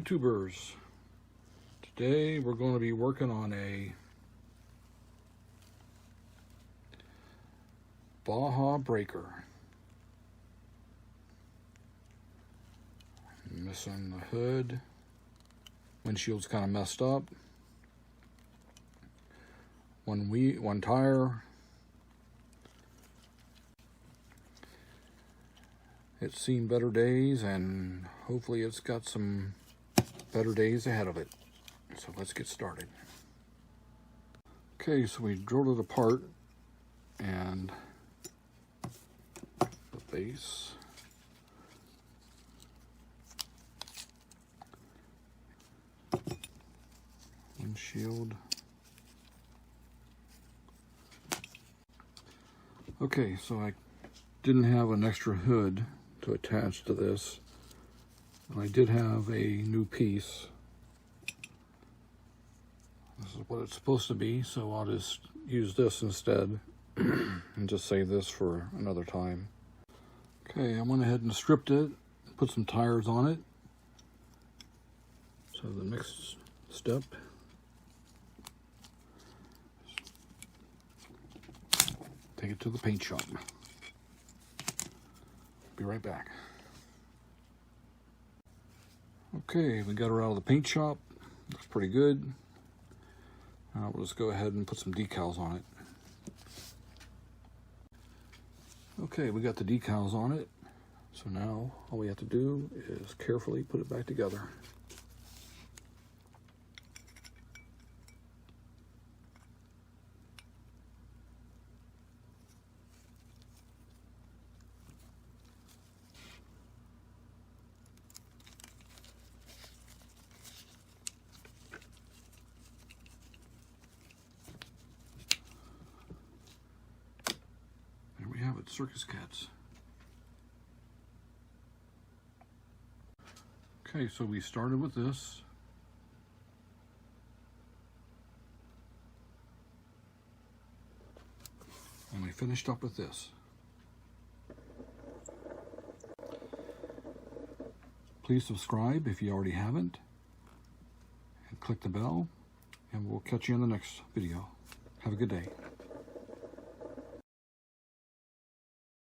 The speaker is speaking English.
YouTubers. Today we're going to be working on a Baja breaker. Missing the hood. Windshield's kind of messed up. One tire. It's seen better days, and hopefully it's got some better days ahead of it. So let's get started. Okay, so we drilled it apart, and the base. Windshield. Okay, so I didn't have an extra hood to attach to this. And I did have a new piece. This is what it's supposed to be, so I'll just use this instead and just save this for another time. Okay, I went ahead and stripped it, put some tires on it. So the next step, take it to the paint shop. Be right back. Okay, we got her out of the paint shop. Looks pretty good. Now we'll just go ahead and put some decals on it. Okay, we got the decals on it. So now all we have to do is carefully put it back together. Circus cats. Okay, so we started with this. And we finished up with this. Please subscribe if you already haven't. And click the bell. And we'll catch you in the next video. Have a good day.